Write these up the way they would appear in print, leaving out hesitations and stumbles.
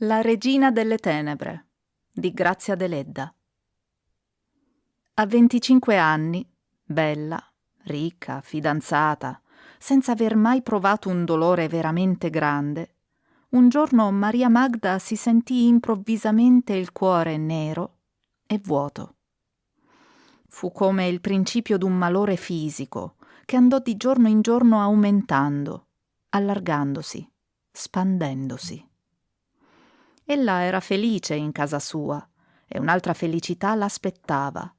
La regina delle tenebre di Grazia Deledda. A 25 anni, bella, ricca, fidanzata, senza aver mai provato un dolore veramente grande, un giorno Maria Magda si sentì improvvisamente il cuore nero e vuoto. Fu come il principio d'un malore fisico che andò di giorno in giorno aumentando, allargandosi, spandendosi. Ella era felice in casa sua e un'altra felicità l'aspettava.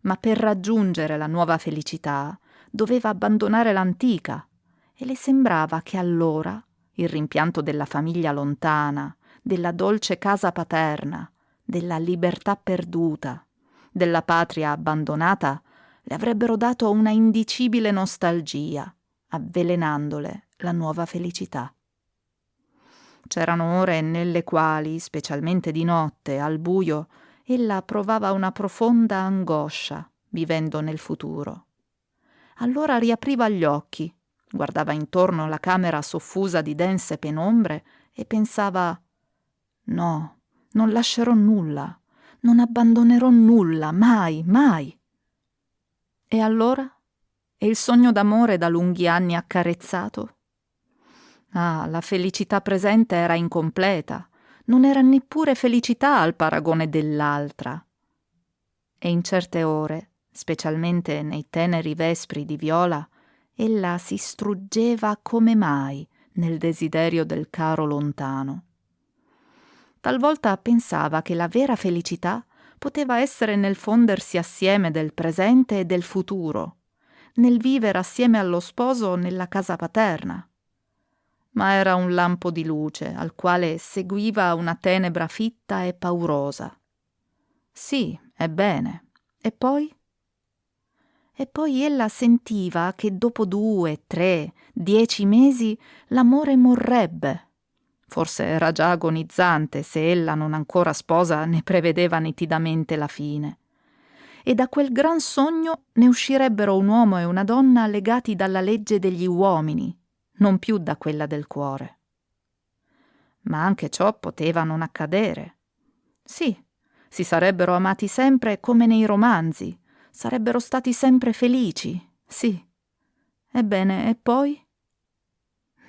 Ma per raggiungere la nuova felicità doveva abbandonare l'antica e le sembrava che allora il rimpianto della famiglia lontana, della dolce casa paterna, della libertà perduta, della patria abbandonata le avrebbero dato una indicibile nostalgia, avvelenandole la nuova felicità. C'erano ore nelle quali, specialmente di notte, al buio, ella provava una profonda angoscia, vivendo nel futuro. Allora riapriva gli occhi, guardava intorno la camera soffusa di dense penombre e pensava: «No, non lascerò nulla, non abbandonerò nulla, mai, mai». E allora? E il sogno d'amore da lunghi anni accarezzato? Ah, la felicità presente era incompleta, non era neppure felicità al paragone dell'altra. E in certe ore, specialmente nei teneri vespri di viola, ella si struggeva come mai nel desiderio del caro lontano. Talvolta pensava che la vera felicità poteva essere nel fondersi assieme del presente e del futuro, nel vivere assieme allo sposo nella casa paterna. Ma era un lampo di luce al quale seguiva una tenebra fitta e paurosa. Sì, ebbene. E poi? E poi ella sentiva che dopo 2, 3, 10 mesi l'amore morrebbe. Forse era già agonizzante se ella, non ancora sposa, ne prevedeva nitidamente la fine. E da quel gran sogno ne uscirebbero un uomo e una donna legati dalla legge degli uomini, non più da quella del cuore. Ma anche ciò poteva non accadere. Sì, si sarebbero amati sempre come nei romanzi, sarebbero stati sempre felici, sì. Ebbene, e poi?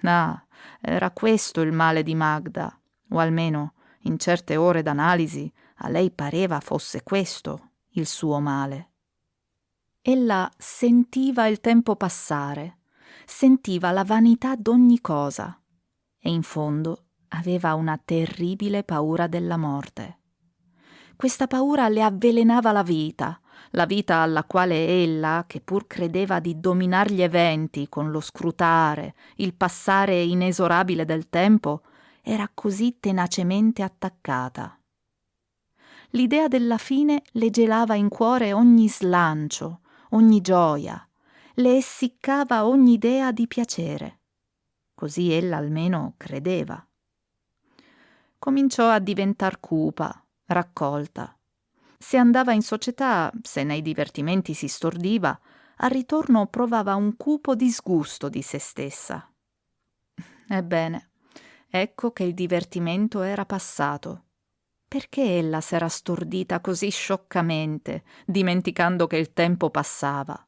Ah, era questo il male di Magda, o almeno, in certe ore d'analisi, a lei pareva fosse questo il suo male. Ella sentiva il tempo passare, sentiva la vanità d'ogni cosa e in fondo aveva una terribile paura della morte. Questa paura le avvelenava la vita alla quale ella, che pur credeva di dominar gli eventi con lo scrutare, il passare inesorabile del tempo, era così tenacemente attaccata. L'idea della fine le gelava in cuore ogni slancio, ogni gioia, le essiccava ogni idea di piacere. Così ella almeno credeva. Cominciò a diventar cupa, raccolta. Se andava in società, se nei divertimenti si stordiva, al ritorno provava un cupo disgusto di se stessa. Ebbene, ecco che il divertimento era passato. Perché ella s'era stordita così scioccamente, dimenticando che il tempo passava?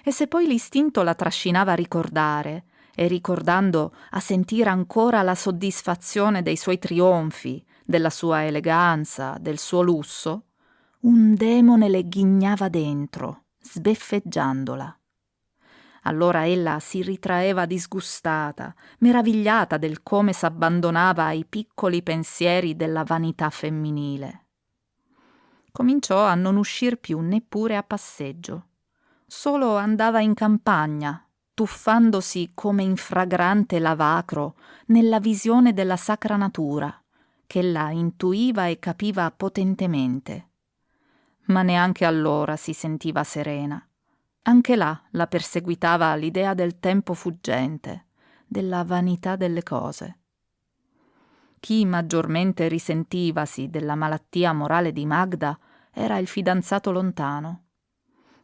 E se poi l'istinto la trascinava a ricordare, e ricordando a sentire ancora la soddisfazione dei suoi trionfi, della sua eleganza, del suo lusso, un demone le ghignava dentro, sbeffeggiandola. Allora ella si ritraeva disgustata, meravigliata del come s'abbandonava ai piccoli pensieri della vanità femminile. Cominciò a non uscir più neppure a passeggio. Solo andava in campagna, tuffandosi come in fragrante lavacro nella visione della sacra natura, ch'ella intuiva e capiva potentemente. Ma neanche allora si sentiva serena. Anche là la perseguitava l'idea del tempo fuggente, della vanità delle cose. Chi maggiormente risentivasi della malattia morale di Magda era il fidanzato lontano.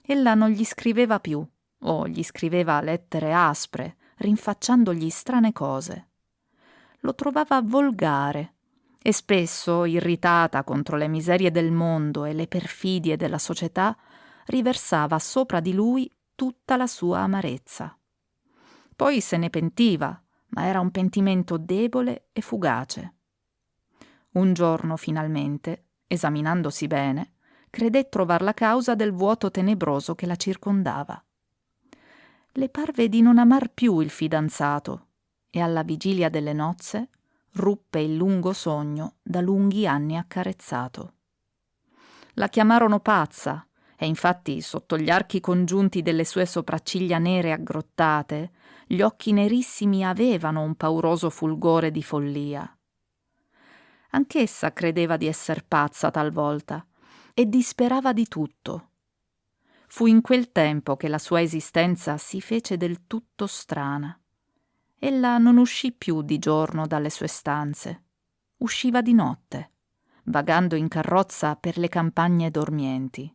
Ella non gli scriveva più, o gli scriveva lettere aspre, rinfacciandogli strane cose. lo trovava volgare e spesso, irritata contro le miserie del mondo e le perfidie della società, riversava sopra di lui tutta la sua amarezza. Poi se ne pentiva, ma era un pentimento debole e fugace. Un giorno, finalmente, esaminandosi bene, credé trovar la causa del vuoto tenebroso che la circondava. Le parve di non amar più il fidanzato e alla vigilia delle nozze ruppe il lungo sogno da lunghi anni accarezzato. La chiamarono pazza e infatti sotto gli archi congiunti delle sue sopracciglia nere aggrottate gli occhi nerissimi avevano un pauroso fulgore di follia. Anch'essa credeva di esser pazza talvolta e disperava di tutto. Fu in quel tempo che la sua esistenza si fece del tutto strana. Ella non uscì più di giorno dalle sue stanze. Usciva di notte, vagando in carrozza per le campagne dormienti.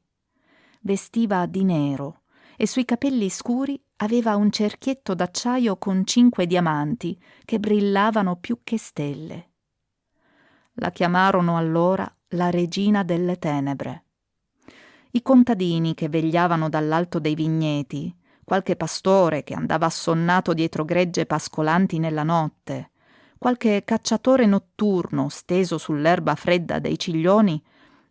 Vestiva di nero e sui capelli scuri aveva un cerchietto d'acciaio con 5 diamanti che brillavano più che stelle. La chiamarono allora la regina delle tenebre. I contadini che vegliavano dall'alto dei vigneti, qualche pastore che andava assonnato dietro gregge pascolanti nella notte, qualche cacciatore notturno steso sull'erba fredda dei ciglioni,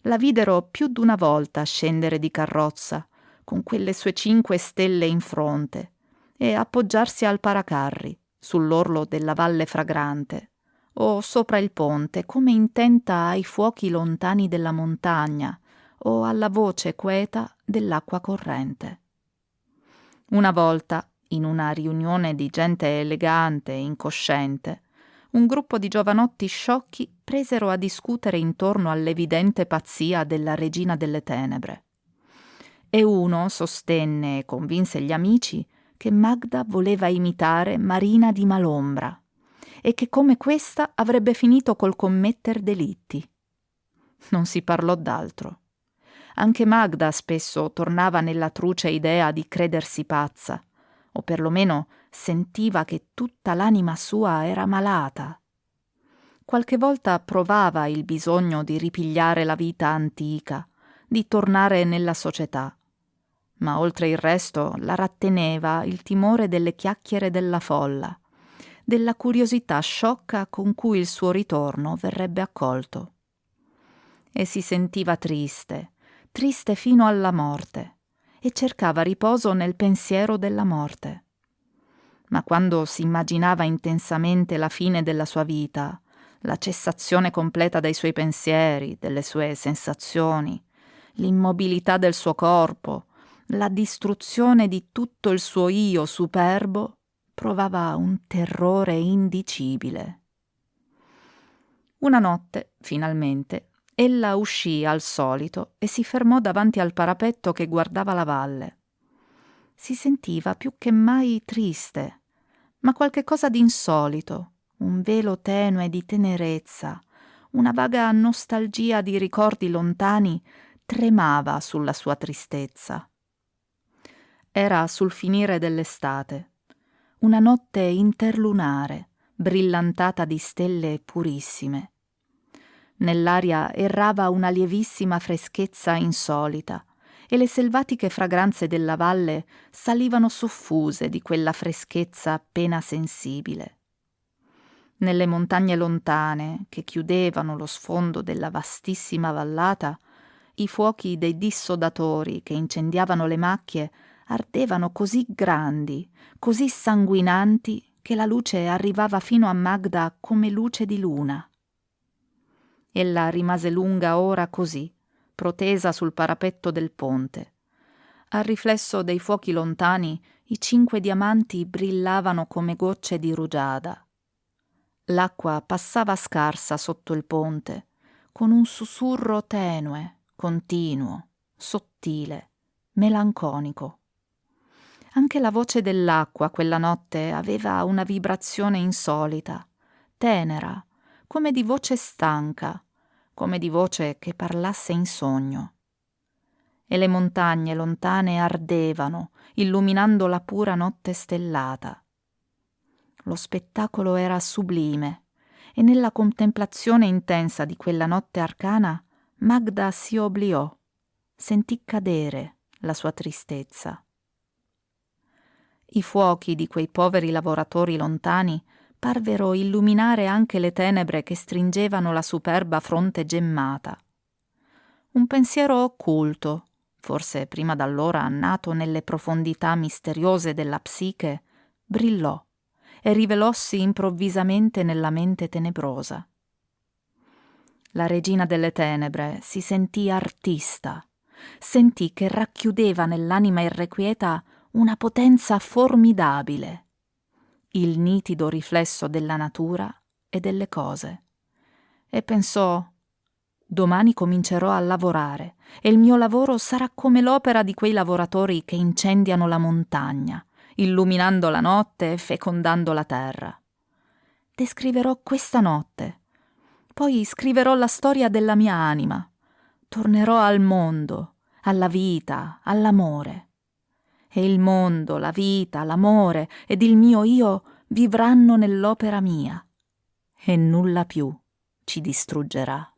la videro più d'una volta scendere di carrozza, con quelle sue 5 stelle in fronte, e appoggiarsi al paracarri, sull'orlo della valle fragrante, o sopra il ponte, come intenta ai fuochi lontani della montagna, o alla voce queta dell'acqua corrente. Una volta, in una riunione di gente elegante e incosciente, un gruppo di giovanotti sciocchi presero a discutere intorno all'evidente pazzia della regina delle tenebre. E uno sostenne e convinse gli amici che Magda voleva imitare Marina di Malombra e che come questa avrebbe finito col commetter delitti. Non si parlò d'altro. Anche Magda spesso tornava nella truce idea di credersi pazza, o perlomeno sentiva che tutta l'anima sua era malata. Qualche volta provava il bisogno di ripigliare la vita antica, di tornare nella società, ma oltre il resto la ratteneva il timore delle chiacchiere della folla, della curiosità sciocca con cui il suo ritorno verrebbe accolto. E si sentiva triste fino alla morte, e cercava riposo nel pensiero della morte. Ma quando si immaginava intensamente la fine della sua vita, la cessazione completa dei suoi pensieri, delle sue sensazioni, l'immobilità del suo corpo, la distruzione di tutto il suo io superbo, provava un terrore indicibile. Una notte, finalmente, ella uscì al solito e si fermò davanti al parapetto che guardava la valle. Si sentiva più che mai triste, ma qualche cosa di insolito, un velo tenue di tenerezza, una vaga nostalgia di ricordi lontani tremava sulla sua tristezza. Era sul finire dell'estate, una notte interlunare, brillantata di stelle purissime. Nell'aria errava una lievissima freschezza insolita e le selvatiche fragranze della valle salivano soffuse di quella freschezza appena sensibile. Nelle montagne lontane, che chiudevano lo sfondo della vastissima vallata, i fuochi dei dissodatori che incendiavano le macchie ardevano così grandi, così sanguinanti, che la luce arrivava fino a Magda come luce di luna. Ella rimase lunga ora così, protesa sul parapetto del ponte. Al riflesso dei fuochi lontani i 5 diamanti brillavano come gocce di rugiada. L'acqua passava scarsa sotto il ponte, con un sussurro tenue, continuo, sottile, melanconico. Anche la voce dell'acqua quella notte aveva una vibrazione insolita, tenera, come di voce stanca, come di voce che parlasse in sogno. E le montagne lontane ardevano, illuminando la pura notte stellata. Lo spettacolo era sublime, e nella contemplazione intensa di quella notte arcana Magda si obliò, sentì cadere la sua tristezza. I fuochi di quei poveri lavoratori lontani parvero illuminare anche le tenebre che stringevano la superba fronte gemmata. Un pensiero occulto, forse prima d'allora nato nelle profondità misteriose della psiche, brillò e rivelossi improvvisamente nella mente tenebrosa. La regina delle tenebre si sentì artista, sentì che racchiudeva nell'anima irrequieta una potenza formidabile, il nitido riflesso della natura e delle cose, e pensò: domani comincerò a lavorare e il mio lavoro sarà come l'opera di quei lavoratori che incendiano la montagna, illuminando la notte e fecondando la terra. Descriverò questa notte, poi scriverò la storia della mia anima, tornerò al mondo, alla vita, all'amore. E il mondo, la vita, l'amore ed il mio io vivranno nell'opera mia, e nulla più ci distruggerà.